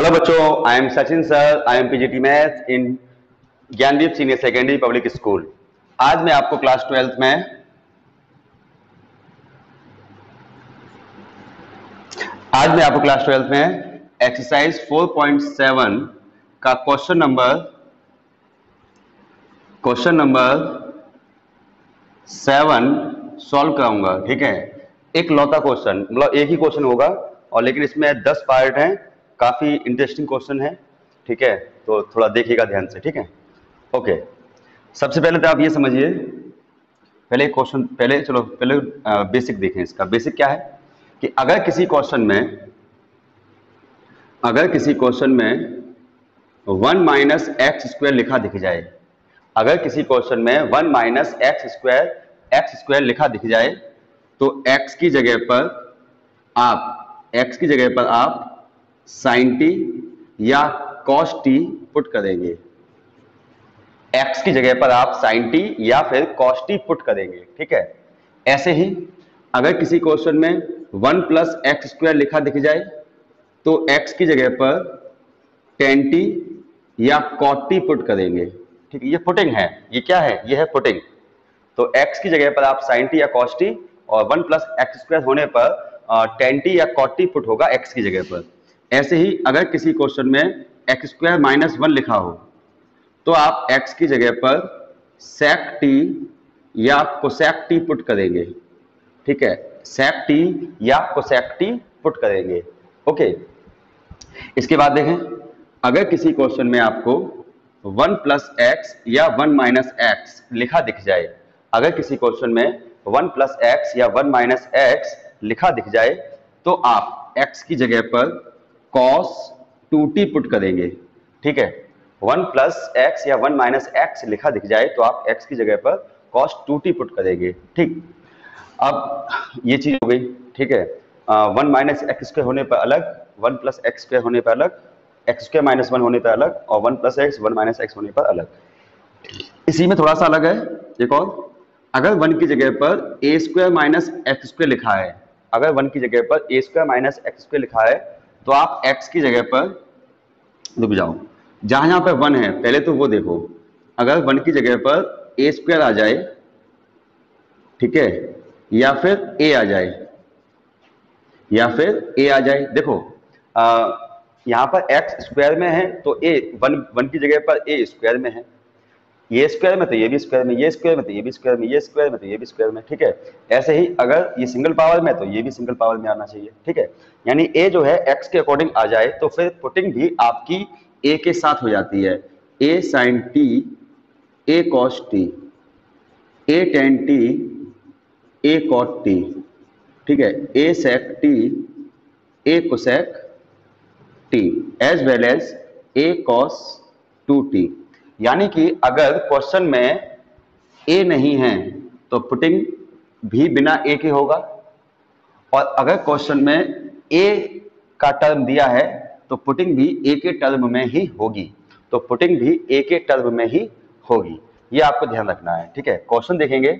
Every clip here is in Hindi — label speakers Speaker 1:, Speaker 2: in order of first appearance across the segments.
Speaker 1: हेलो बच्चों, I am Sachin sir, I am PGT maths in Gyandeep senior secondary public school. आज मैं आपको क्लास 12th में एक्सरसाइज 4.7 का क्वेश्चन नंबर 7 सॉल्व कराऊंगा। ठीक है, एक लौता क्वेश्चन, मतलब एक ही क्वेश्चन होगा और लेकिन इसमें 10 पार्ट हैं। काफी इंटरेस्टिंग क्वेश्चन है। ठीक है, तो थोड़ा देखिएगा ध्यान से। ठीक है, ओके। सबसे पहले तो आप ये समझिए, पहले बेसिक देखें। इसका बेसिक क्या है कि अगर किसी क्वेश्चन में 1 माइनस एक्स स्क्वायर लिखा दिख जाए, अगर किसी क्वेश्चन में 1 माइनस एक्स स्क्वायर लिखा दिख जाए, तो x की जगह पर आप sin t या cos t पुट करेंगे। x की जगह पर आप sin t या फिर cos t पुट करेंगे। ठीक है, ऐसे ही अगर किसी क्वेश्चन में 1 प्लस एक्स स्क्वायर लिखा दिख जाए, तो x की जगह पर tan t या cot t पुट करेंगे। ठीक है, ये पुटिंग है। ये क्या है? ये है पुटिंग। तो x की जगह पर आप sin t या cos t और 1 प्लस एक्स स्क्वायर होने पर tan t या cot t पुट होगा x की जगह पर। ऐसे ही अगर किसी क्वेश्चन में एक्स स्क्वायर माइनस 1 लिखा हो, तो आप x की जगह पर sec t या cosec t पुट करेंगे। ठीक है, sec t या cosec t पुट करेंगे। ओके, इसके बाद देखें, अगर किसी क्वेश्चन में आपको 1 प्लस एक्स या 1 माइनस एक्स लिखा दिख जाए, अगर किसी क्वेश्चन में 1 प्लस एक्स या 1 माइनस एक्स लिखा दिख जाए, तो आप x की जगह पर cos 2t पुट करेंगे। ठीक है, 1 प्लस एक्स या 1 माइनस एक्स लिखा दिख जाए, तो आप x की जगह पर cos 2t पुट करेंगे। ठीक, अब ये चीज हो गई। ठीक है, 1 माइनस एक्स स्क्वायर होने पर अलग, 1 प्लस एक्स स्क्वायर होने पर अलग, एक्स स्क्वायर माइनस 1 होने पर अलग और 1 प्लस एक्स 1 माइनस एक्स होने पर अलग। इसी में थोड़ा सा अलग है एक और, अगर 1 की जगह पर ए स्क्वायर माइनस एक्स स्क्वायर लिखा है, अगर 1 की जगह पर ए स्क्वायर माइनस एक्स स्क्वायर लिखा है, तो आप x की जगह पर रुक जाओ, जहां पर 1 है पहले तो वो देखो। अगर 1 की जगह पर ए स्क्वायर आ जाए, ठीक है, या फिर a आ जाए, देखो यहां पर x स्क्वायर में है तो a 1 की जगह पर a स्क्वायर में है, ये स्क्वायर में तो ये भी स्क्वायर में, ये स्क्वायर में तो ये भी स्क्वायर में, ये स्क्वायर में तो ये भी स्क्वायर में। ठीक है, ऐसे ही अगर ये सिंगल पावर में तो ये भी सिंगल पावर में आना चाहिए। ठीक है, यानी a जो है x के अकॉर्डिंग आ जाए, तो फिर पुटिंग भी आपकी a के साथ हो जाती है। a sin t, a cos t, a tan t, a cot t। ठीक है, a sec t, a cosec t as well as a cos 2t। यानी कि अगर क्वेश्चन में a नहीं है तो पुटिंग भी बिना a के होगा, और अगर क्वेश्चन में a का टर्म दिया है तो पुटिंग भी a के टर्म में ही होगी, तो पुटिंग भी a के टर्म में ही होगी। ये आपको ध्यान रखना है। ठीक है, क्वेश्चन देखेंगे।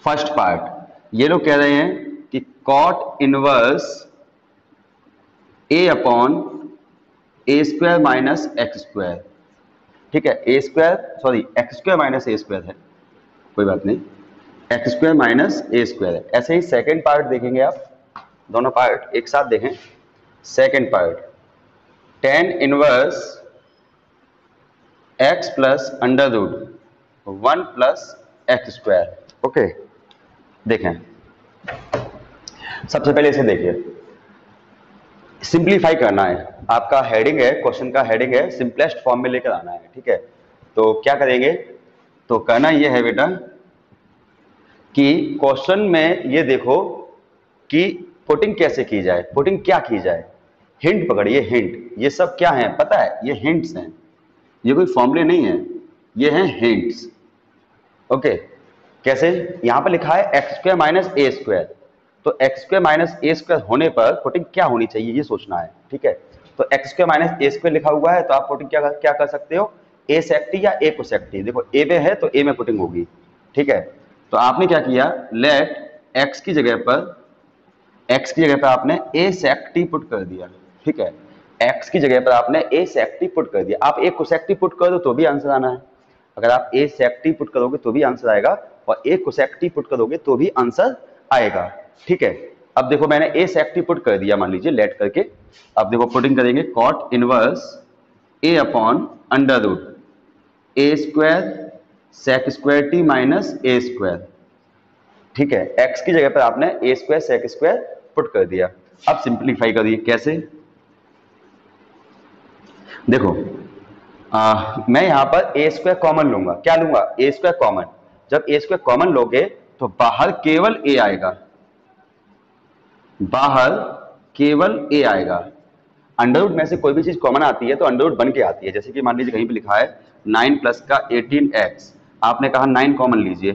Speaker 1: फर्स्ट पार्ट, ये लोग कह रहे हैं कि cot inverse a upon A square minus x square. ठीक है, एक्स स्क्वायर माइनस ए स्क्वायर है, कोई बात नहीं, एक्स स्क्वायर माइनस ए स्क्वायर है। ऐसे ही सेकंड पार्ट देखेंगे आप, दोनों पार्ट एक साथ देखें। Second part, tan inverse x plus under root 1 plus x square. Okay, देखें, सबसे पहले इसे देखिए, सिंप्लीफाई करना है। आपका हेडिंग है, क्वेश्चन का हेडिंग है सिंपलेस्ट फॉर्म में लेकर आना है। ठीक है, तो क्या करेंगे, तो करना ये है बेटा कि क्वेश्चन में ये देखो कि पुटिंग कैसे की जाए, पुटिंग क्या की जाए। हिंट पकड़िए, हिंट। ये सब क्या है पता है? ये हिंट्स हैं, ये कोई फॉर्मूले नहीं है, ये हैं हिंट्स। ओके, कैसे? यहां पर लिखा है एक्स स्क्वायर माइनस ए स्क्वायर, तो एक्स स्क्वायर माइनस ए स्क्वायर होने पर पुटिंग क्या होनी चाहिए ये सोचना है। ठीक है, तो एक्स स्क्वायर माइनस ए स्क्वायर लिखा हुआ है, तो आप पुटिंग क्या कर सकते हो, ए सेक टी या ए कोसेक टी। देखो ए में है तो ए में पुटिंग होगी। ठीक है, तो आपने क्या किया, लेट एक्स की जगह पर आपने ए सेक टी पुट कर दिया। ठीक है, x की जगह पर आपने a sec t पुट कर दिया। आप a cosec t पुट कर दो तो भी आंसर आना है। अगर आप a sec t पुट करोगे तो भी आंसर आएगा, और a cosec t पुट करोगे तो भी आंसर आएगा। ठीक है, अब देखो मैंने a sec t पुट कर दिया, मान लीजिए लेट करके। अब देखो पुटिंग करेंगे, cot inverse a upon under root a square sec square t minus a square. ठीक है, x की जगह पर आपने a स्क्वायर sec स्क्वायर पुट कर दिया। अब सिंप्लीफाई करिए, कैसे? देखो मैं यहां पर a स्क्वायर कॉमन लूंगा। क्या लूंगा? a square common. जब a स्क्वायर कॉमन लोगे तो बाहर केवल a आएगा, बाहर केवल a आएगा। अंडर रूट में से कोई भी चीज कॉमन आती है तो अंडर रूट बन के आती है। जैसे कि मान लीजिए कहीं पे लिखा है 9 प्लस का 18x, आपने कहा 9 कॉमन लीजिए,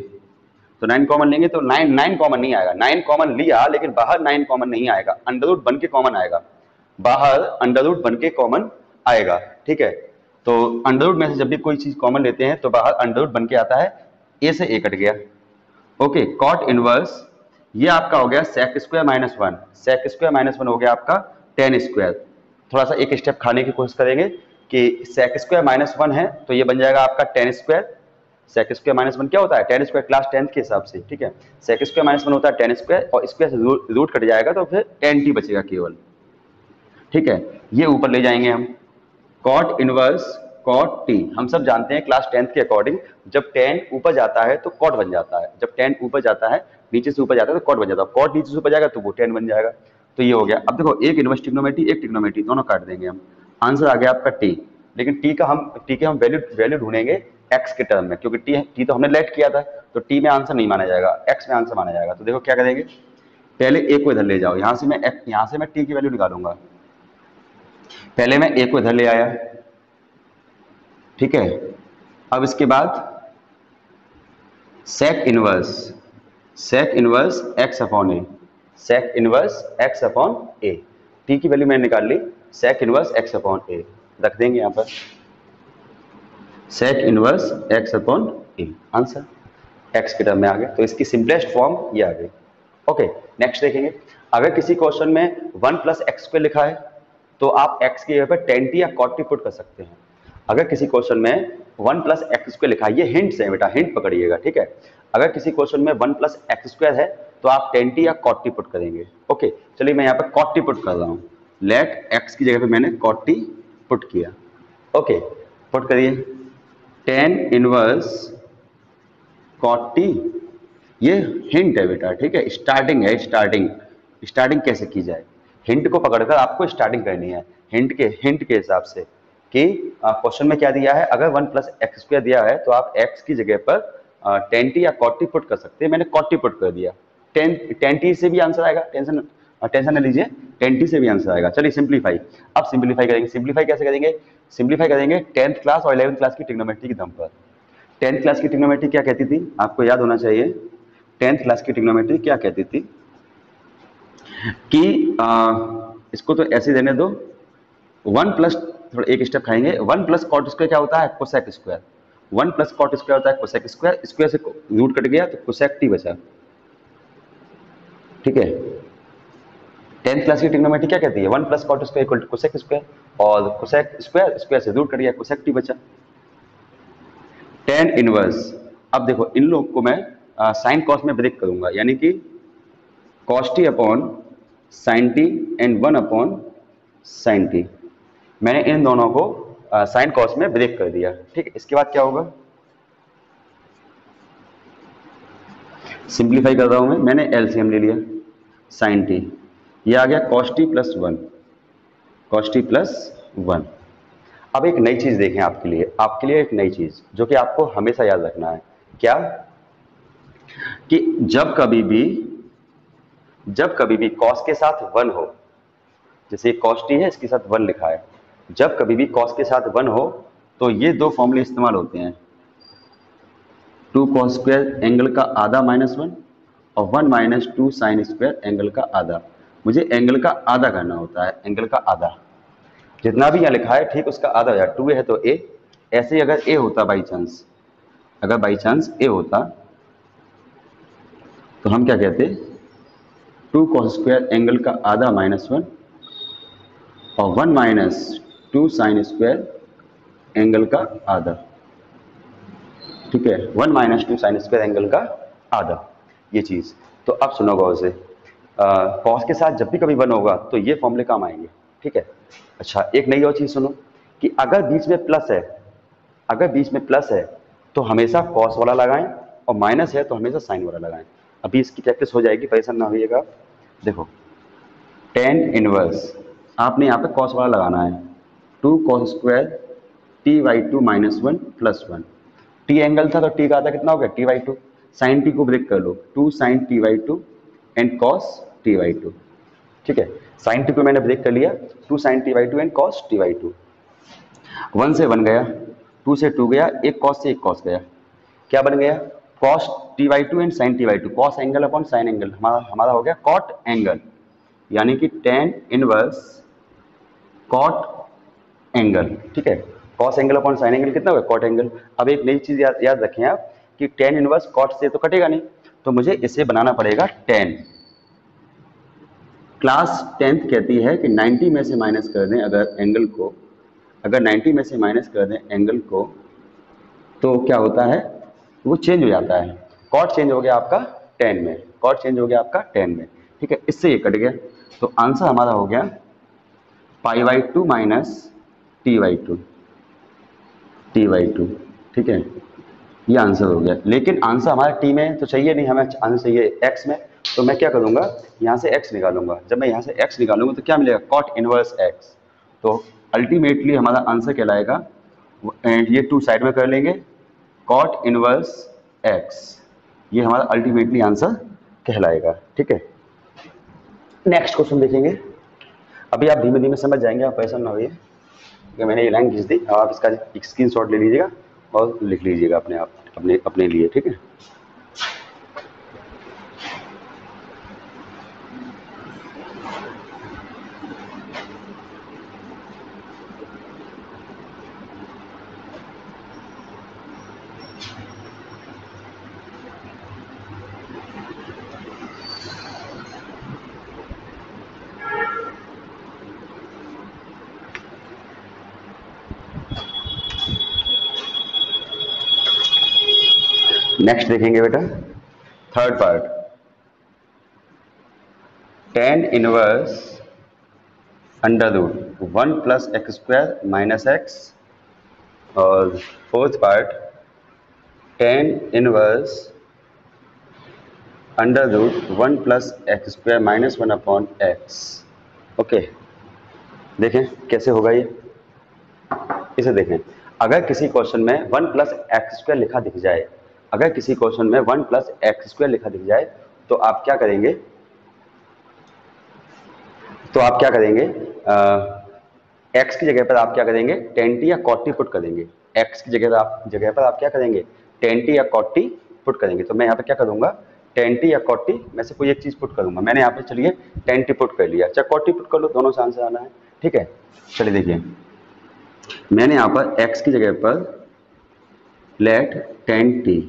Speaker 1: तो 9 कॉमन लेंगे तो 9 कॉमन नहीं आएगा। 9 कॉमन लिया लेकिन बाहर 9 कॉमन नहीं आएगा, अंडर रूट बन के कॉमन आएगा, बाहर अंडर रूट बन के कॉमन आएगा। ठीक है, तो अंडर रूट में से जब भी कोई चीज कॉमन लेते हैं तो बाहर अंडर रूट बन के आता है, a से a कट गया। ओके, कॉट इनवर्स ये आपका हो गया sec square minus 1, sec square minus 1 हो गया आपका tan स्क्वायर। थोड़ा सा एक स्टेप खाने की कोशिश करेंगे कि sec स्क्वायर माइनस 1 है तो ये बन जाएगा आपका tan square. sec square minus 1 क्या होता है? tan स्क्वायर क्लास 10th के हिसाब से। ठीक है, sec स्क्वायर माइनस 1 होता है tan स्क्वायर, और स्क्वायर से रूट कट जाएगा तो फिर tan t बचेगा केवल। ठीक है, ये ऊपर ले जाएंगे हम, cot इनवर्स cot t। हम सब जानते हैं क्लास 10th के अकॉर्डिंग जब tan ऊपर जाता है तो cot बन जाता है, जब tan ऊपर जाता है नीचे से ऊपर जाता है तो cot बन जाता है, cot नीचे से ऊपर जाएगा तो वो tan बन जाएगा। तो ये हो गया। अब देखो एक इनवर्स ट्रिग्नोमेट्री एक ट्रिग्नोमेट्री दोनों काट देंगे हम, आंसर आ गया आपका t। लेकिन t के हम वैल्यू ढूंढेंगे x के टर्म में, क्योंकि t तो हमने लेट किया था तो t में आंसर नहीं माना जाएगा, x में आंसर माना जाएगा। तो देखो क्या करेंगे, पहले a को इधर ले जाओ, यहां से मैं t की वैल्यू निकालूंगा। पहले मैं a को इधर ले आया, ठीक है। अब इसके बाद sec इनवर्स x अपॉन ए, sec इनवर्स x अपॉन ए, t की वैल्यू मैंने निकाल ली, sec इनवर्स x अपॉन ए रख देंगे यहाँ पर, sec इनवर्स x अपॉन ए, आंसर x के टर्म में आ गया। तो इसकी सिंपलेस्ट फॉर्म ये आ गई। ओके, नेक्स्ट देखेंगे, अगर किसी क्वेश्चन में 1 प्लस एक्स स्क्वायर लिखा है तो आप x की जगह पर tan t या cot t पुट कर सकते हैं। अगर किसी क्वेश्चन में 1 प्लस एक्स स्क्वायर लिखा है, ये हिंट्स है बेटा, हिंट पकड़िएगा। ठीक है, अगर किसी क्वेश्चन में 1 प्लस एक्स स्क्वायर है तो आप tan t या cot t पुट करेंगे। ओके, चलिए मैं यहाँ पर cot t पुट कर रहा हूँ, लेट x की जगह पे मैंने cot t पुट किया। ओके, पुट करिए, tan इनवर्स cot t, ये हिंट है बेटा। ठीक है, स्टार्टिंग है, स्टार्टिंग कैसे की जाए, हिंट को पकड़कर आपको स्टार्टिंग करनी है, हिंट के हिसाब से कि क्वेश्चन में क्या दिया है। अगर 1 प्लस एक्स स्क्वायर दिया है तो आप x की जगह पर tan t या cot t पुट कर सकते हैं। मैंने cot t पुट कर दिया, tan t से भी आंसर आएगा, टेंशन न लीजिए, tan t से भी आंसर आएगा। चलिए सिंप्लीफाई, अब सिंप्लीफाई करेंगे। सिंप्लीफाई कैसे करेंगे? सिंप्लीफाई करेंगे 10th क्लास और 11th क्लास की ट्रिग्नोमेट्री के दम पर। 10th क्लास की ट्रिग्नोमेट्री क्या कहती थी, आपको याद होना चाहिए। 10th क्लास की ट्रिग्नोमेट्री क्या कहती थी कि इसको तो ऐसे देने दो, 1 प्लस, थोड़ा एक स्टेप खाएंगे, 1 प्लस कॉट स्क्वायर क्या होता है? Cosec square. 1 plus cot square होता है कोसेक स्क्वायर, स्क्वायर से रूट कट गया तो कोसेक टी बचा। ठीक है, 10th क्लास की ट्रिग्नोमेट्री क्या कहती है? 1 plus cot square equal to cosec square, और कोसेक स्क्वायर, स्क्वायर से रूट कट गया, कोसेक टी बचा। tan इनवर्स, अब देखो इन लोग को मैं साइन कॉस में ब्रेक करूंगा, यानी कि cos t upon sine T and 1 upon sine T. मैंने इन दोनों को साइन कॉस में ब्रेक कर दिया। ठीक है, इसके बाद क्या होगा, सिंप्लीफाई कर रहा हूं मैंने एलसीएम ले लिया, साइन टी, ये आ गया cos t प्लस 1। अब एक नई चीज देखें आपके लिए एक नई चीज जो कि आपको हमेशा याद रखना है। क्या? कि जब कभी भी cos के साथ 1 हो, जैसे cos t है, इसके साथ 1 लिखा है, जब कभी भी cos के साथ 1 हो तो ये दो फॉर्मूले इस्तेमाल होते हैं, 2 cos स्क्वायर एंगल का आधा माइनस 1 और 1 माइनस 2 साइन स्क्वायर एंगल का आधा। मुझे एंगल का आधा करना होता है, एंगल का आधा, जितना भी यहाँ लिखा है ठीक उसका आधा हो जाए, 2 है तो a। ऐसे ही अगर a होता बाई चांस a होता तो हम क्या कहते, 2 cos स्क्वायर एंगल का आधा माइनस 1 और 1 माइनस 2 साइन स्क्वायर एंगल का आधा, ठीक है, 1 माइनस 2 साइन स्क्वायर एंगल का आधा, ये चीज। तो अब सुनो गौर से, कॉस के साथ जब भी कभी 1 होगा तो ये फॉर्मूले काम आएंगे, ठीक है। अच्छा, एक नई और चीज सुनो कि अगर बीच में प्लस है, अगर बीच में प्लस है तो हमेशा कॉस वाला लगाएं, और माइनस है तो हमेशा साइन वाला लगाएं। अभी इसकी प्रैक्टिस हो जाएगी, परेशान ना होइएगा। देखो, टेन इनवर्स आपने यहाँ पे कॉस वाला लगाना है, 2 cos square t/2 minus 1 plus 1। T angle था तो टी का आधा कितना हो गया, t/2। साइन टी को ब्रेक कर लो, 2 sign t/2 and cos t/2, ठीक है। साइन टी को मैंने ब्रेक कर लिया, 2 sign t/2 and cos t/2। 1 से 1 गया, 2 से 2 गया, एक कॉस से एक कॉस गया, क्या बन गया, cos t/2 and sine t/2, cos angle upon sine angle, हमारा हमारा हो गया कॉट एंगल, यानी कि टेन इनवर्स कॉट एंगल, ठीक है। Cos angle upon sine angle कितना होगा, कॉट एंगल। अब एक नई चीज याद रखें आप कि टेन इनवर्स कॉट से तो कटेगा नहीं, तो मुझे इसे बनाना पड़ेगा टेन। क्लास 10th कहती है कि 90 में से माइनस कर दें अगर एंगल को, अगर 90 में से माइनस कर दें एंगल को, तो क्या होता है, वो चेंज हो जाता है। कॉट चेंज हो गया आपका 10 में, कॉट चेंज हो गया आपका 10 में, ठीक है। इससे ये कट गया, तो आंसर हमारा हो गया π/2 माइनस t/2, t/2, ठीक है, ये आंसर हो गया। लेकिन आंसर हमारा टी में तो चाहिए नहीं, हमें आंसर चाहिए एक्स में। तो मैं क्या करूंगा, यहाँ से एक्स निकालूंगा। जब मैं यहाँ से एक्स निकालूंगा तो क्या मिलेगा, कॉट इनवर्स एक्स। तो अल्टीमेटली हमारा आंसर कहलाएगा, ये 2 साइड में कर लेंगे, कॉट इनवर्स एक्स, ये हमारा अल्टीमेटली आंसर कहलाएगा, ठीक है। नेक्स्ट क्वेश्चन देखेंगे। अभी आप धीमे धीमे समझ जाएंगे, आप परेशान ना होइए कि मैंने ये लाइन खींच दी। अब आप इसका एक स्क्रीनशॉट ले लीजिएगा और लिख लीजिएगा अपने आप, अपने लिए, ठीक है। नेक्स्ट देखेंगे बेटा, third part, tan inverse under root 1 plus x square minus x, और fourth part, tan inverse under root 1 plus x square minus 1 upon x. Okay, देखें कैसे होगा ये, इसे देखें। अगर किसी क्वेश्चन में 1 प्लस एक्स स्क्वायर लिखा दिख जाए, अगर किसी क्वेश्चन में 1 प्लस एक्स स्क्वायर लिखा दिख जाए, तो आप क्या करेंगे, तो आप क्या करेंगे, एक्स की जगह पर आप क्या करेंगे, टेन टी या कॉट टी पुट करेंगे। एक्स की जगह पर आप क्या करेंगे, टेन टी या कॉट टी पुट करेंगे। तो मैं यहाँ पे क्या करूंगा, टेन टी या कॉट टी में से कोई एक चीज पुट करूंगा। मैंने यहाँ पे चलिए टेन टी पुट कर लिया, चाहे कॉट टी पुट कर लो, दोनों से आंसर आना है, ठीक है। चलिए देखिए, मैंने यहाँ पर एक्स की जगह पर लेट टेन टी,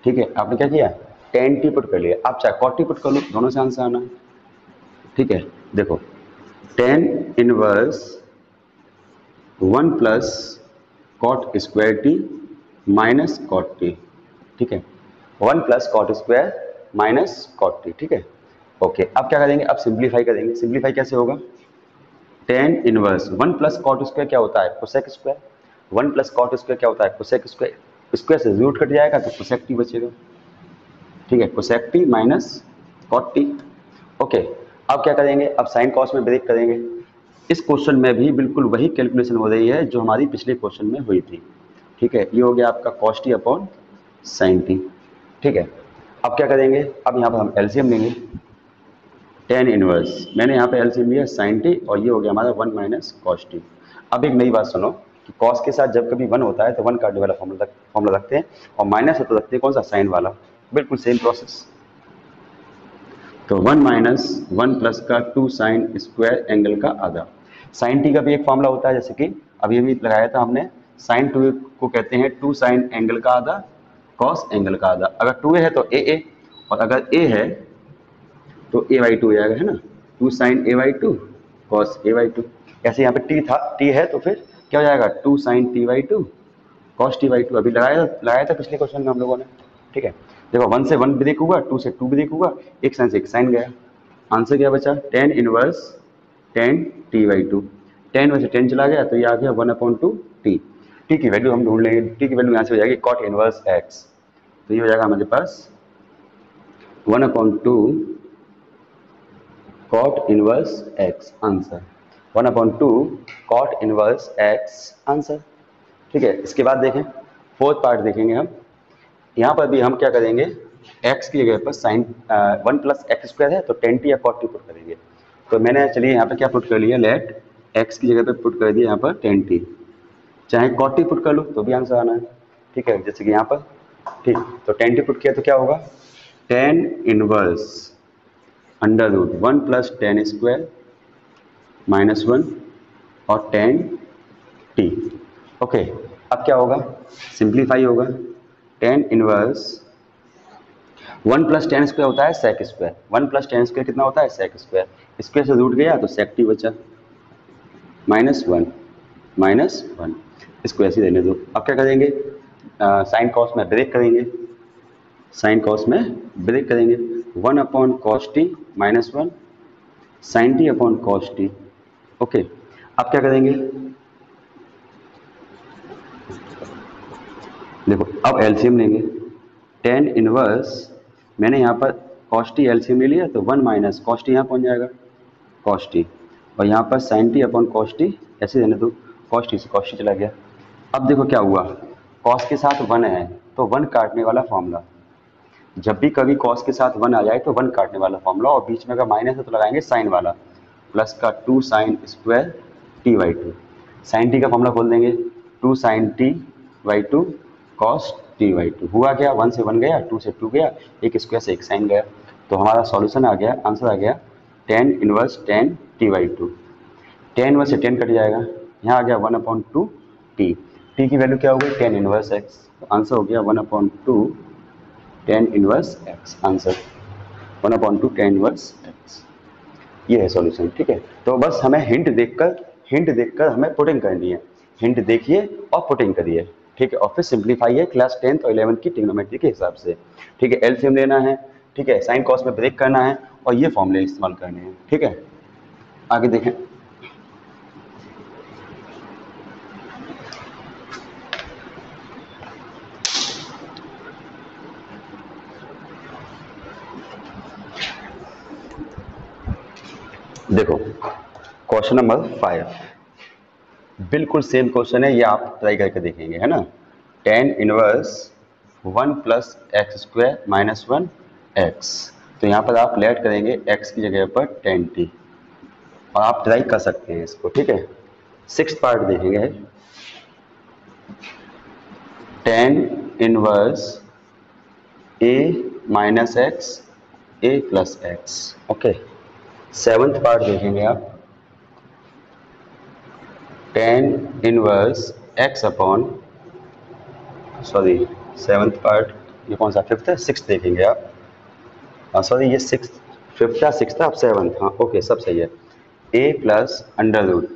Speaker 1: ठीक है, आपने क्या किया, टेन टी पुट कर लिया। आप चाहे कॉट टी पुट कर लो, दोनों से आंसर आना है, ठीक है। देखो, tan inverse 1 plus cot square t minus cot t, ठीक है, 1 plus cot square minus cot t, ठीक है। ओके, अब क्या करेंगे, अब सिंप्लीफाई करेंगे। सिंप्लीफाई कैसे होगा, tan inverse 1 plus cot square क्या होता है, cosec square, 1 plus cot square क्या होता है, कोसेक स्क्वायर, स्क्वायर से रूट कट जाएगा तो कोसेक टी बचेगा, ठीक है, cosec t minus cot t. Okay, अब क्या करेंगे, अब साइन कॉस में ब्रेक करेंगे। इस क्वेश्चन में भी बिल्कुल वही कैलकुलेशन हो रही है जो हमारी पिछले क्वेश्चन में हुई थी, ठीक है। ये हो गया आपका cos T upon sine t, ठीक है। अब क्या करेंगे, अब यहाँ पर हम एलसीएम लेंगे, टेन इनवर्स, मैंने यहाँ पे एलसीएम लिया साइन टी, और ये हो गया हमारा 1 माइनस कॉस टी। अब एक नई बात सुनो कि कॉस के साथ जब कभी 1 होता है तो 1 काटने वाला फॉर्मूला रखते हैं, और माइनस है तो रखते हैं कौन सा, साइन वाला, बिल्कुल सेम प्रोसेस। तो 1 माइनस 1 प्लस का 2 साइन स्क्वायर एंगल का आधा। साइन टी का भी एक फॉर्मूला होता है, जैसे कि अभी अभी लगाया था हमने, साइन 2 को कहते हैं 2 साइन एंगल का आधा कॉस एंगल का आधा। अगर 2a है तो ए, और अगर a है तो a/2 हो जाएगा, है ना, 2 साइन a/2 कॉस a/2। ऐसे यहाँ पे टी था, टी है तो फिर क्या हो जाएगा 2 sin t/2 cos t/2। अभी लगाया था पिछले क्वेश्चन में हम लोगों ने, ठीक है। देखो 1 से 1 ब्रेक हुआ, 2 से 2 ब्रेक हुआ, एक साइन से एक साइन गया। आंसर क्या बचा, tan inverse tan t/2। tan में से 10 चला गया तो ये आ गया 1/2 t। टी की वैल्यू हम ढूंढ लेंगे, टी की वैल्यू यहाँ से हो जाएगी cot इनवर्स x। तो ये हो जाएगा हमारे पास 1/2 cot inverse x answer, 1/2 cot inverse x answer, ठीक है। इसके बाद देखें फोर्थ पार्ट देखेंगे हम। यहाँ पर भी हम क्या करेंगे, x की जगह पर साइन 1 प्लस एक्स स्क्वायर है तो tan t या cot t पुट करेंगे। तो मैंने चलिए यहाँ पे क्या पुट कर लिया, लेट x की जगह पे पुट कर दिया यहाँ पर tan t, चाहे cot t पुट कर लो तो भी आंसर आना है, ठीक है। जैसे कि यहाँ पर ठीक, तो tan t पुट किया तो क्या होगा, tan inverse under root 1 plus tan square -1 और tan t। ओके, अब क्या होगा, सिंप्लीफाई होगा, tan inverse 1 plus tan square होता है sec square, 1 plus tan square कितना होता है sec स्क्वायर, स्क्वायर से रूट गया तो sec t बचा, -1 स्क्वायर से रहने दो। अब क्या करेंगे, साइन कॉस में ब्रेक करेंगे, साइन कॉस में ब्रेक करेंगे, 1/cos t -1 sin t upon cos t। Okay, अब क्या करेंगे, देखो अब एलसीएम लेंगे, tan इनवर्स मैंने यहाँ पर cos t एलसीएम ले लिया तो 1 माइनस cos t यहाँ पहुँच जाएगा cos t, और यहाँ पर sin t upon cos t ऐसे रहने दो, cos t से cos t चला गया। अब देखो क्या हुआ, cos के साथ 1 है तो 1 काटने वाला फॉर्मूला, जब भी कभी cos के साथ 1 आ जाए तो 1 काटने वाला फॉर्मूला, और बीच में अगर माइनस है तो लगाएंगे साइन वाला, प्लस का 2 sin square t/2, sine t का फॉर्मूला खोल देंगे 2 sin t/2 cos t/2। हुआ क्या, 1 से 1 गया, 2 से 2 गया, एक स्क्वायर से एक साइन गया, तो हमारा सॉल्यूशन आ गया, आंसर आ गया tan inverse tan t/2। tan inverse से 10 कट जाएगा, यहाँ आ गया 1/2 t, t की वैल्यू क्या हो गई tan इनवर्स x, तो आंसर हो गया 1/2 tan inverse x answer, 1/2 tan inverse x। ये है सॉल्यूशन, ठीक है। तो बस हमें हिंट देखकर हमें पुटिंग करनी है, हिंट देखिए और पुटिंग करिए, ठीक है। और फिर सिंप्लीफाई है क्लास 10th और 11th की ट्रिग्नोमेट्री के हिसाब से, ठीक है। एलसीएम लेना है, ठीक है, साइन कॉस में ब्रेक करना है और ये फॉर्मूले इस्तेमाल करने हैं, ठीक है। आगे देखें, देखो क्वेश्चन नंबर 5 बिल्कुल सेम क्वेश्चन है, ये आप ट्राई करके देखेंगे, है ना। tan inverse 1 plus x square -1 x, तो यहाँ पर आप लेट करेंगे x की जगह पर tan t, और आप ट्राई कर सकते हैं इसको, ठीक है। 6th पार्ट देखेंगे, tan inverse a minus x a plus x, okay. 7th part देखेंगे आप, tan inverse x upon, sorry 7th part, ये कौन सा 5th है, 6th देखेंगे आप, सॉरी ये 6th 5th था 6th था, अब 7th, हाँ ओके सब सही है, a plus under root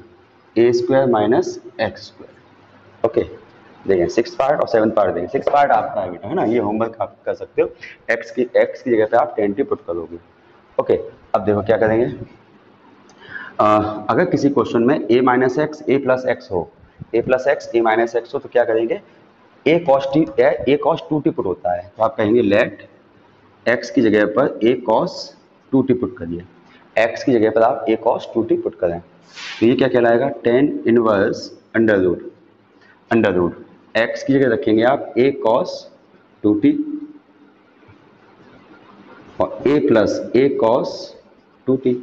Speaker 1: a square minus x square, okay. देखें 6th पार्ट और 7th पार्ट देखें, 6th पार्ट आपका है बेटा, है ना, ये होमवर्क आप कर सकते हो, x की जगह पे आप tan t पुट करोगे, ओके। अब देखो क्या करेंगे, अगर किसी क्वेश्चन में a minus x A plus x हो, a plus x A minus x हो, तो क्या करेंगे, a cos 2t पुट होता है, तो आप कहेंगे लेट x की जगह पर a cos 2t पुट करिए, x की जगह पर आप a cos 2t पुट करें, तो ये क्या कहलाएगा, tan inverse under root x की जगह रखेंगे आप a cos 2t और a plus a cos 2t,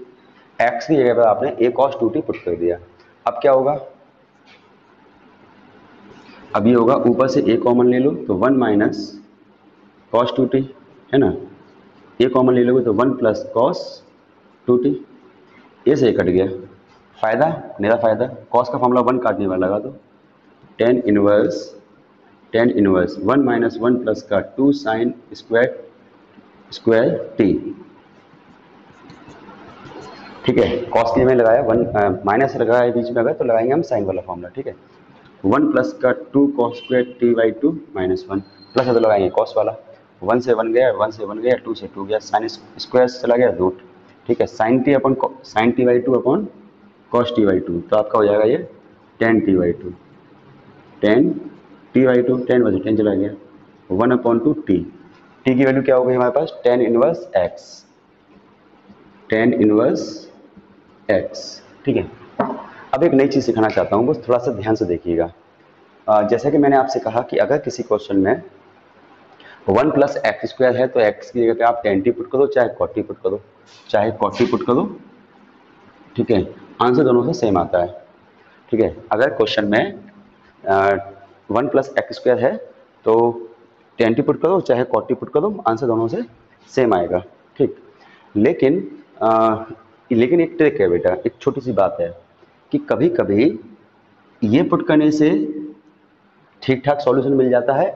Speaker 1: x की जगह पर आपने a cos 2t पुट कर दिया। अब क्या होगा, अब ये होगा ऊपर से a कॉमन ले लो तो 1 माइनस cos 2t, है ना, a कॉमन ले लोगे तो 1 प्लस cos 2t, ए से कट गया, फायदा मेरा फायदा, cos का फॉर्मूला 1 काटने वाला लगा दो, tan इनवर्स 1 माइनस 1 प्लस का 2 साइन स्क्वायर t, ठीक है, कॉस की जगह लगाया वन, माइनस लगाया बीच में अगर तो लगाएंगे हम साइन वाला फॉर्मूला। ठीक है, 1 प्लस का 2 cos square T by to minus one, plus है तो लगाएंगे कॉस वाला, 1 से 1 गया, 1 से 1 गया, 2 से 2 गया, साइन स्क्वायर से चला गया रूट। ठीक है, sine t upon sine t by two upon cos t by two, तो आपका हो जाएगा ये tan t by two, tan t by two, ten बजे टेन चला गया, 1/2 टी, टी की वैल्यू क्या हो गई हमारे पास, tan inverse x, tan inverse x. ठीक है, अब एक नई चीज़ सिखाना चाहता हूँ, बस थोड़ा सा ध्यान से देखिएगा। जैसा कि मैंने आपसे कहा कि अगर किसी क्वेश्चन में 1 प्लस एक्स स्क्वायर है तो एक्स की जगह पे आप टेन टी पुट करो, चाहे कॉट टी पुट करो, चाहे कॉट टी पुट करो। ठीक है, आंसर दोनों से सेम आता है। ठीक है, अगर क्वेश्चन में 1 प्लस एक्स स्क्वायर है तो टेन टी पुट करो, चाहे कॉट टी पुट करो, आंसर दोनों से सेम आएगा। ठीक, लेकिन लेकिन एक ट्रिक है बेटा, एक छोटी सी बात है कि कभी कभी ये पुट करने से ठीक ठाक सॉल्यूशन मिल जाता है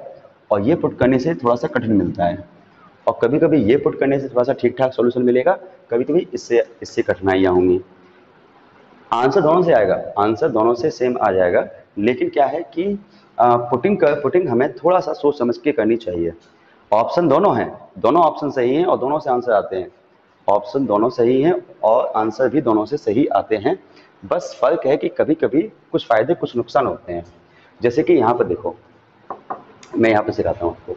Speaker 1: और ये पुट करने से थोड़ा सा कठिन मिलता है, और कभी कभी ये पुट करने से थोड़ा सा ठीक ठाक सॉल्यूशन मिलेगा, कभी कभी इससे इससे कठिनाइयाँ होंगी। आंसर दोनों से आएगा, आंसर दोनों से सेम आ जाएगा, लेकिन क्या है कि पुटिंग हमें थोड़ा सा सोच समझ के करनी चाहिए। ऑप्शन दोनों हैं, दोनों ऑप्शन सही हैं और दोनों से आंसर आते हैं, ऑप्शन दोनों सही हैं और आंसर भी दोनों से सही आते हैं। बस फर्क है कि कभी कभी कुछ फायदे कुछ नुकसान होते हैं। जैसे कि यहाँ पर देखो, मैं यहाँ पे सिखाता हूँ आपको।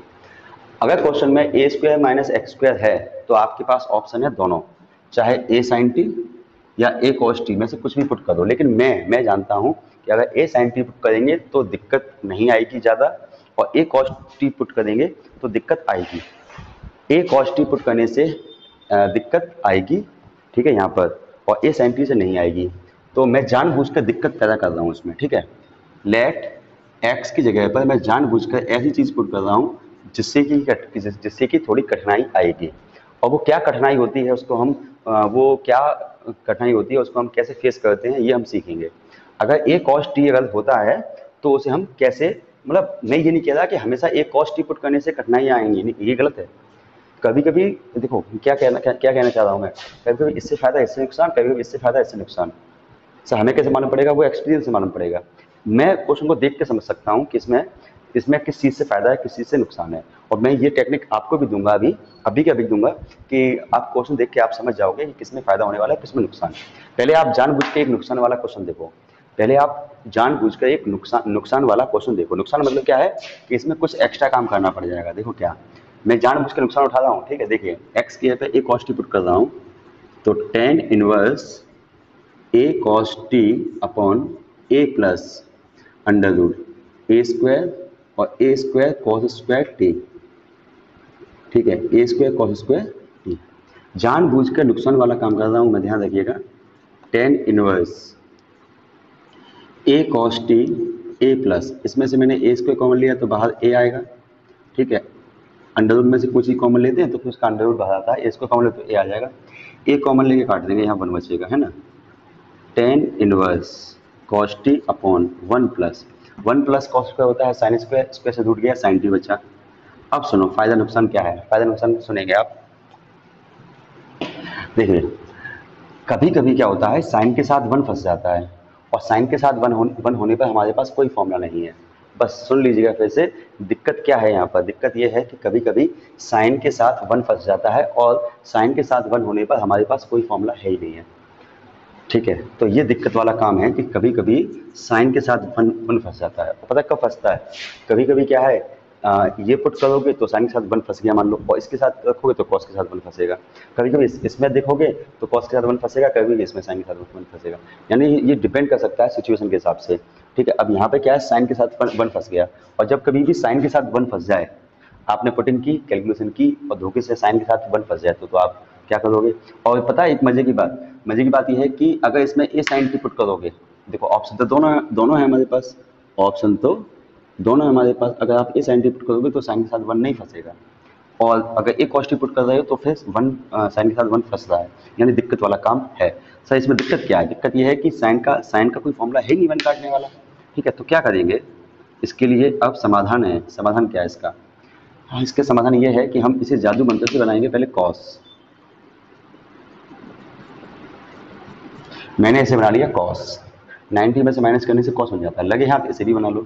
Speaker 1: अगर क्वेश्चन में ए स्क्वायर माइनस एक्स स्क्वायर है तो आपके पास ऑप्शन है दोनों, चाहे ए साइन टी या ए कॉस टी में से कुछ भी पुट कर दो, लेकिन मैं जानता हूँ कि अगर ए साइन टी पुट करेंगे तो दिक्कत नहीं आएगी ज़्यादा, और ए कॉस टी पुट करेंगे तो दिक्कत आएगी। ए कॉस टी पुट करने से दिक्कत आएगी, ठीक है यहाँ पर, और ए साइन टी से नहीं आएगी। तो मैं जानबूझकर दिक्कत पैदा कर रहा हूँ उसमें। ठीक है, लेट एक्स की जगह पर मैं जानबूझकर ऐसी चीज़ पुट कर रहा हूँ जिससे कि थोड़ी कठिनाई आएगी, और वो क्या कठिनाई होती है उसको हम वो क्या कठिनाई होती है उसको हम कैसे फेस करते हैं ये हम सीखेंगे। अगर ए कॉस टी अगर होता है तो उसे हम कैसे, मतलब मैं ये नहीं कह रहा कि हमेशा ए कॉस टी पुट करने से कठिनाइयाँ आएंगी, ये गलत है। कभी कभी देखो क्या कहना चाह रहा हूँ मैं, कभी कभी इससे फायदा इससे नुकसान, कभी कभी इससे फायदा इससे नुकसान। सर हमें कैसे मालूम पड़ेगा, वो एक्सपीरियंस से मालूम पड़ेगा। मैं क्वेश्चन को देख के समझ सकता हूँ कि इसमें इसमें किस चीज़ से फायदा है किस चीज़ से नुकसान है, और मैं ये टेक्निक आपको भी दूंगा, अभी के अभी दूंगा कि आप क्वेश्चन देख के आप समझ जाओगे कि किसमें फायदा होने वाला है किसमें नुकसान। पहले आप जानबूझ के एक नुकसान वाला क्वेश्चन देखो, पहले आप जानबूझकर एक नुकसान वाला क्वेश्चन देखो। नुकसान मतलब क्या है कि इसमें कुछ एक्स्ट्रा काम करना पड़ जाएगा। देखो क्या, मैं जानबूझ के नुकसान उठा रहा हूँ। ठीक है, देखिए एक्स की जगह पे ए कॉस टी पुट कर रहा हूँ, तो tan inverse A cos T upon A plus under root a square और ए स्क्वायर कॉस स्क्वायर टी। ठीक है, ए स्क्वायर कॉस स्क्वायर टी, जानबूझकर नुकसान वाला काम कर रहा हूँ मैं, ध्यान रखिएगा। Tan inverse A cos T A plus, इसमें से मैंने ए स्क्वायर कॉमन लिया तो बाहर ए आएगा। ठीक है, अंडर रूट में से कोई चीज़ कॉमन लेते हैं तो फिर उसका अंडर रूट बाहर आता है, ए स्क्वायर कॉमन ले तो ए आ जाएगा, ए कॉमन लेके काट देंगे, यहाँ वन बचेगा, है ना। Tan inverse cos T upon one plus cos square होता है साइन स्क्वायर, स्क्वायर से रूट गया साइन टी बचा। अब सुनो फायदा नुकसान क्या है, फायदा नुकसान सुनेंगे आप। देखिए कभी कभी क्या होता है, साइन के साथ वन फंस जाता है, और साइन के साथ वन होने पर हमारे पास कोई फॉर्मूला नहीं है। बस सुन लीजिएगा फिर से, दिक्कत क्या है यहाँ पर, दिक्कत ये है कि कभी कभी साइन के साथ वन फंस जाता है, और साइन के साथ वन होने पर हमारे पास कोई फॉर्मूला है ही नहीं है। ठीक है, तो ये दिक्कत वाला काम है कि कभी कभी साइन के साथ वन फंस जाता है। पता कब फंसता है, कभी कभी क्या है, ये पुट करोगे तो साइन के साथ वन फंस गया मान लो, और इसके साथ रखोगे तो कॉस के साथ वन फंसेगा। कभी कभी इसमें देखोगे तो कॉस के साथ वन फंसेगा, कभी भी इसमें साइन के साथ वन फंसेगा। यानी ये डिपेंड कर सकता है सिचुएशन के हिसाब से। ठीक है, अब यहाँ पे क्या है, साइन के साथ वन फंस गया, और जब कभी भी साइन के साथ वन फंस जाए, आपने पुटिंग की, कैलकुलेशन की, और धोखे से साइन के साथ वन फंस जाए तो आप क्या करोगे। और पता है एक मजे की बात यह है कि अगर इसमें ए साइन टी पुट करोगे, देखो ऑप्शन तो दोनों है हमारे पास, ऑप्शन तो दोनों है हमारे पास। अगर आप ए साइन टी पुट करोगे तो साइन के साथ वन नहीं फंसेगा, और अगर ए कॉस टी पुट कर रहे हो तो फिर वन साइन के साथ वन फंस रहा है, यानी दिक्कत वाला काम है। सर इसमें दिक्कत क्या है, दिक्कत यह है कि साइन का कोई फॉर्मूला है नहीं वन काटने वाला। ठीक है, तो क्या करेंगे इसके लिए, अब समाधान है। समाधान क्या है इसका, हाँ इसका समाधान ये है कि हम इसे जादू मंत्र से बनाएंगे। पहले कॉस, मैंने इसे बना लिया कॉस, 90 में से माइनस करने से कॉस बन जाता है। लगे हाथ इसे भी बना लो,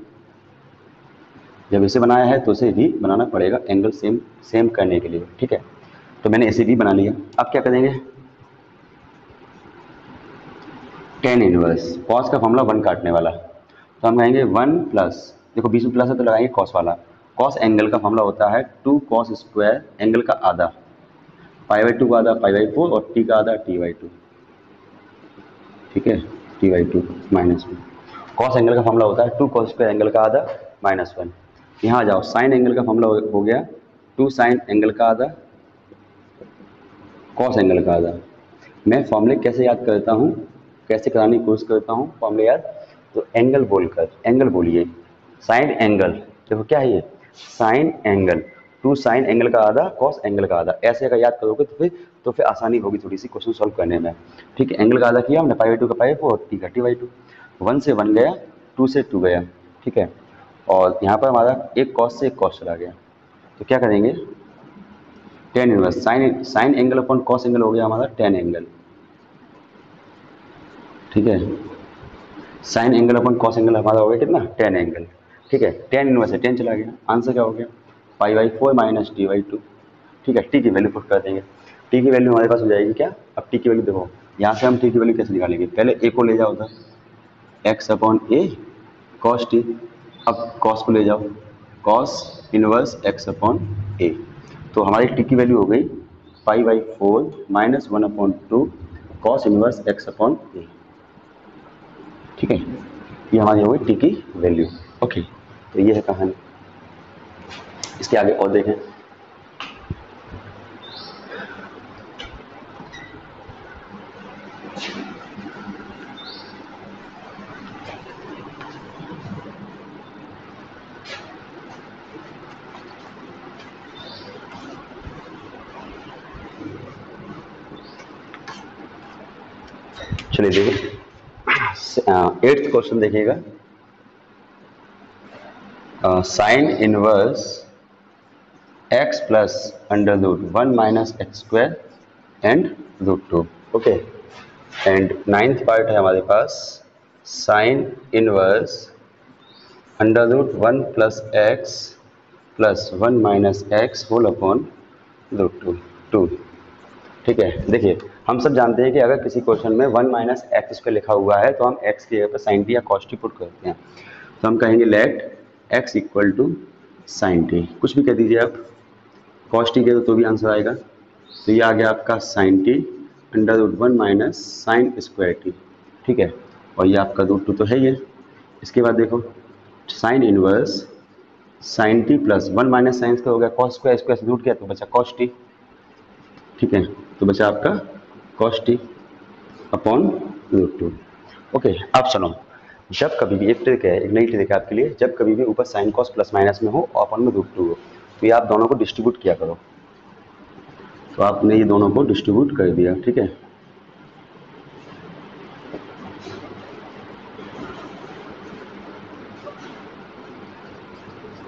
Speaker 1: जब इसे बनाया है तो इसे भी बनाना पड़ेगा एंगल सेम सेम करने के लिए, ठीक है। तो मैंने इसे भी बना लिया। अब क्या करेंगे, टेन इनवर्स, कॉस का फॉर्मूला 1 काटने वाला, तो हम कहेंगे 1 प्लस, देखो बीच में प्लस है तो लगाएंगे कॉस वाला। कॉस एंगल का फॉर्मूला होता है 2 कॉस स्क्वायर एंगल का आधा, पाई/2 का आधा पाई/4 और टी का आधा टी/2, ठीक है, टी/2 माइनस में। कॉस एंगल का फॉर्मूला होता है 2 कॉस स्क्वायर एंगल का आधा -1। यहाँ आ जाओ, साइन एंगल का फॉर्मूला हो गया 2 साइन एंगल का आधा कॉस एंगल का आधा। मैं फॉर्मूले कैसे याद करता हूँ, कैसे कराने की कोशिश करता हूँ फॉर्मूले याद, तो एंगल बोलकर, एंगल बोलिए, साइन एंगल, देखो क्या है ये, साइन एंगल, 2 साइन एंगल का आधा कॉस एंगल का आधा, ऐसे अगर याद करोगे तो फिर आसानी होगी थोड़ी सी क्वेश्चन सॉल्व करने में, ठीक है। एंगल का आधा किया हमने, पाई/2 का पाई/4 और टी का टी/2, 1 से 1 गया, 2 से 2 गया, ठीक है। और यहाँ पर हमारा एक कॉस से एक कॉस चला गया, तो क्या करेंगे, tan inverse, sine sine angle upon cos angle हो गया हमारा टेन एंगल, ठीक है। Sine angle upon cos angle हमारा हो गया कितना, टेन एंगल, ठीक है। टेन इनवर्स है, 10 चला गया, आंसर क्या हो गया, पाई/4 माइनस टी/2, ठीक है। टी की वैल्यू पुट कर देंगे, टी की वैल्यू हमारे पास हो जाएगी क्या, अब टी की वैल्यू देखो, यहाँ से हम टी की वैल्यू कैसे निकालेंगे, पहले ए को ले जाओ उधर, एक्स अपॉन ए कॉस टी, अब कॉस को ले जाओ, कॉस इनवर्स एक्स अपॉन ए, तो हमारी टी की वैल्यू हो गई पाई/4 -1/2 कॉस इनवर्स एक्स अपॉन ए, ठीक है। ये हमारी हो गई टी की वैल्यू, ओके। तो ये है कहानी, इसके आगे और देखें। चलिए देखिए, 8th क्वेश्चन देखिएगा, sine inverse x plus √1 minus x square and √2, okay. And 9th part है हमारे पास, sine inverse √1 plus x plus 1 minus x whole upon √2, ठीक है। देखिए हम सब जानते हैं कि अगर किसी क्वेश्चन में 1 माइनस एक्स स्क्वायर लिखा हुआ है तो हम एक्स की जगह पर साइन टी या कॉस टी पुट करते हैं, तो हम कहेंगे let x equal to sine t, कुछ भी कह दीजिए आप, कॉस टी के तो भी आंसर आएगा, तो ये आ गया आपका sine t √1 minus sine square t, ठीक है। और ये आपका √2 तो है ही है। इसके बाद देखो sine inverse sine t plus 1 minus sine का हो गया कॉस स्क्वायर, स्क्वायर से रूट किया तो बचा कॉस टी, ठीक है। तो बचा आपका कॉस टी अपॉन √2, ओके। अब सुनो, जब कभी भी एक ट्रिक है, एक नई ट्रिक है आपके लिए, जब कभी भी ऊपर साइन कॉस प्लस माइनस में हो और अपन में √2 हो, तो ये आप दोनों को डिस्ट्रीब्यूट किया करो, तो आपने ये दोनों को डिस्ट्रीब्यूट कर दिया, ठीक है।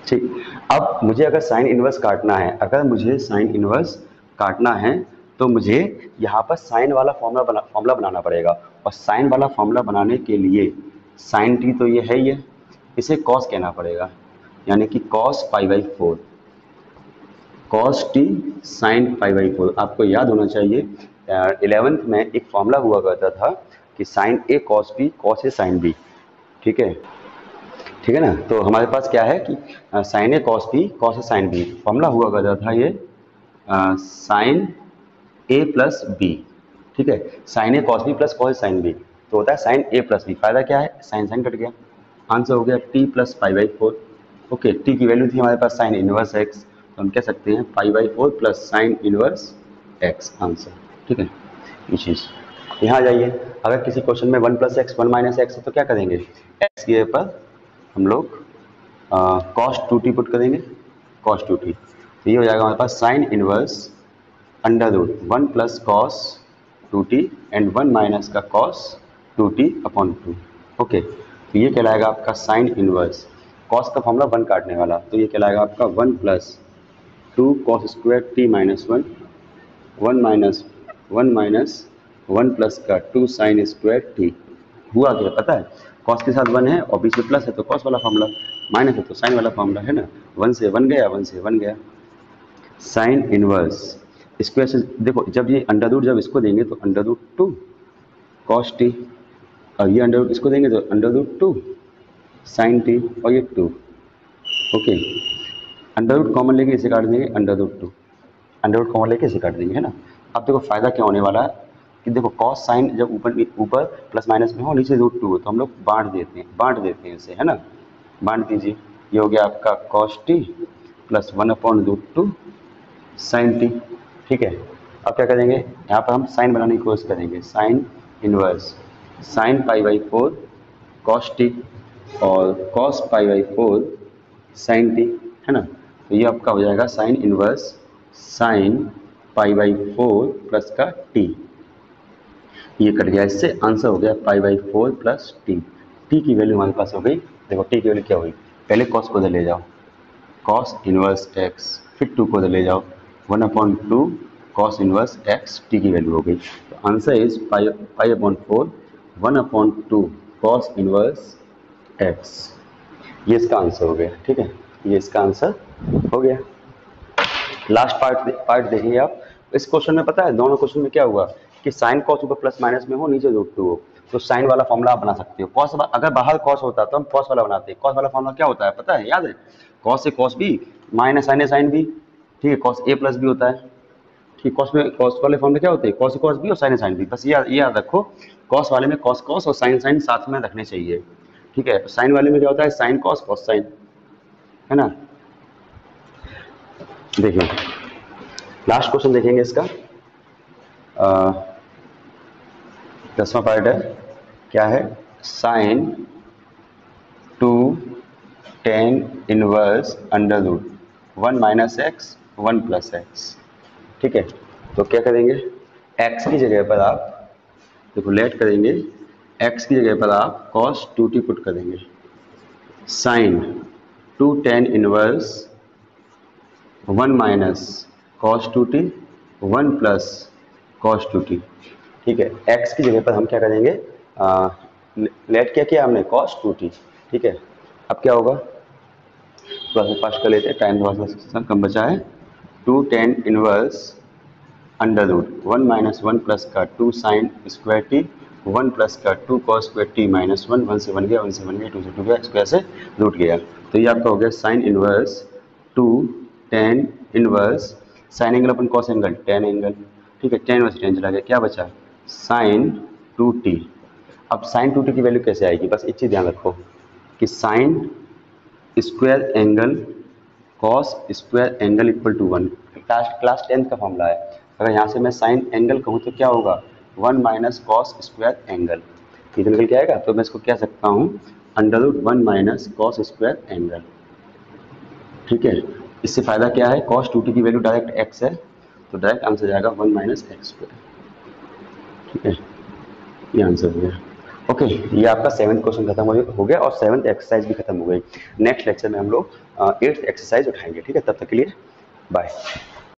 Speaker 1: ठीक, अब मुझे अगर साइन इनवर्स काटना है, अगर मुझे साइन इनवर्स काटना है तो मुझे यहाँ पर साइन वाला फॉर्मूला बनाना पड़ेगा, और साइन वाला फॉर्मूला बनाने के लिए साइन टी तो ये है ही है, इसे कॉस कहना पड़ेगा, यानी कि कॉस पाई/4, कॉस टी साइन पाई/4। आपको याद होना चाहिए 11th में एक फॉर्मूला हुआ करता था कि sign A cos B cos A sine B, ठीक है, ठीक है ना। तो हमारे पास क्या है कि sign A cos B cos A sine B, formula हुआ करता था ये साइन ए प्लस बी, ठीक है, sign A cos B plus cos A sine B, तो होता है साइन ए प्लस बी। फायदा क्या है, साइन साइन कट गया, आंसर हो गया टी प्लस पाई/4, ओके। टी की वैल्यू थी हमारे पास साइन इनवर्स एक्स, तो हम कह सकते हैं पाई/4 plus sine inverse x, answer, ठीक है। ये चीज़ यहाँ आ जाइए, अगर किसी क्वेश्चन में 1 प्लस एक्स 1 माइनस एक्स है तो क्या करेंगे, एक्स की जगह पर हम लोग कॉस 2t पुट करेंगे, कॉस 2t, तो ये हो जाएगा हमारे पास sine inverse √1 plus cos 2t and 1 minus का कॉस 2t अपॉन 2, ओके। तो ये कहलाएगा आपका साइन इनवर्स, कॉस का फॉर्मूला 1 काटने वाला, तो ये कहलाएगा आपका 1 plus 2 cos square t minus 1, 1 minus 1 plus का 2 साइन स्क्वायर टी। हुआ क्या पता है, कॉस के साथ 1 है और बीच में प्लस है तो कॉस वाला फॉर्मूला, माइनस है तो साइन वाला फॉर्मूला है ना। 1 से 1 गया, 1 से 1 गया। साइन इनवर्स स्क्वायर से देखो, जब ये अंडर रूट जब इसको देंगे तो अंडर रूट 2 कॉस टी, और ये अंडर रूट इसको देंगे तो अंडर रूट 2 साइन टी, और ये 2। ओके, अंडर रूट कॉमन लेके इसे काट देंगे, under root 2 under root common लेके इसे काट देंगे, है ना। अब देखो फायदा क्या होने वाला है कि देखो कॉस साइन जब ऊपर ऊपर प्लस माइनस में हो, नीचे रूट 2 हो, तो हम लोग बांट देते हैं इसे, है ना। बांट दीजिए, ये हो गया आपका cos t plus 1/√2 sine t. ठीक है, अब क्या करेंगे, यहाँ पर हम साइन बनाने की कोशिश करेंगे। Sine inverse sine π/4 cos t और कॉस π/4 साइन टी, है ना। तो ये आपका हो जाएगा साइन इनवर्स साइन π/4 प्लस का टी। ये कट गया, इससे आंसर हो गया π/4 प्लस टी। टी की वैल्यू हमारे पास हो गई, देखो टी की वैल्यू क्या हुई, पहले कॉस को उधर ले जाओ, कॉस इनवर्स एक्स, फिर 2 को उधर ले जाओ, 1/2 कॉस इनवर्स एक्स, टी की वैल्यू हो गई। तो answer is π/4 1/2 cos inverse x. ये इसका आंसर हो गया। ठीक है, ये इसका आंसर हो गया। लास्ट पार्ट देखिए आप, इस क्वेश्चन में पता है दोनों क्वेश्चन में क्या हुआ कि साइन कॉस ऊपर प्लस माइनस में हो, नीचे रूट 2 हो, तो साइन वाला फॉर्मूला आप बना सकते हो। कॉस अगर बाहर कॉस होता तो हम कॉस वाला बनाते हैं। कॉस वाला फॉर्मूला क्या होता है पता है, याद है, कॉस से कॉस बी माइनस साइन ए साइन बी। ठीक है, कॉस ए प्लस बी होता है। ठीक, कॉस में कॉस वाले फॉर्म में क्या होते हैं, कॉस से कॉस बी और साइन ए साइन बी। बस ये याद रखो, कॉस वाले में कॉस कॉस और साइन साइन साथ में रखने चाहिए। ठीक है, साइन वाले में क्या होता है, साइन कॉस कॉस साइन, है ना। देखिए लास्ट क्वेश्चन देखेंगे इसका, 10वां पार्ट है, क्या है, sine 2 tan inverse under root 1 minus x 1 plus x. ठीक है, तो क्या करेंगे, x की जगह पर आप देखो लेट करेंगे, x की जगह पर आप cos 2t पुट करेंगे, sine 2 tan inverse 1 minus cos 2t 1 plus cos 2t। ठीक है, x की जगह पर हम क्या करेंगे, लेट क्या किया हमने, cos 2t। ठीक है, अब क्या होगा, थोड़ा सा फास्ट कर लेते हैं, टाइम थोड़ा सा कम बचा है। 2 tan inverse under root 1 minus 1 plus का 2 साइन स्क्वायर टी 1 प्लस का 2 कॉस स्क्वायर टी माइनस 1, 1 से 1 गया, 1 से 1 गया, 2 से 2 गया, स्क्वायर से रूट गया। तो ये आपका हो गया sine inverse 2 tan inverse sine angle upon cos angle tan angle. ठीक है, tan वर्स tan चला गया, क्या बचा, साइन 2t। अब साइन 2t की वैल्यू कैसे आएगी, बस एक चीज़ ध्यान रखो कि sine square angle cos square angle equal to 1, class 10th का फॉर्मूला है। अगर यहाँ से मैं साइन एंगल कहूँ तो क्या होगा, 1 माइनस कॉस स्क्वायर एंगल, ठीक है, निकल के आएगा। तो मैं इसको कह सकता हूँ under root 1 minus cos square angle. ठीक है, इससे फायदा क्या है, कॉस 2t की वैल्यू डायरेक्ट x है, तो डायरेक्ट आंसर जाएगा 1 माइनस एक्स स्क्वायर। ठीक है, ये आंसर हो गया। ओके, ये आपका 7th क्वेश्चन खत्म हो गया और 7th एक्सरसाइज भी खत्म हो गई। नेक्स्ट लेक्चर में हम लोग 8th एक्सरसाइज उठाएंगे। ठीक है, तब तक के लिए बाय।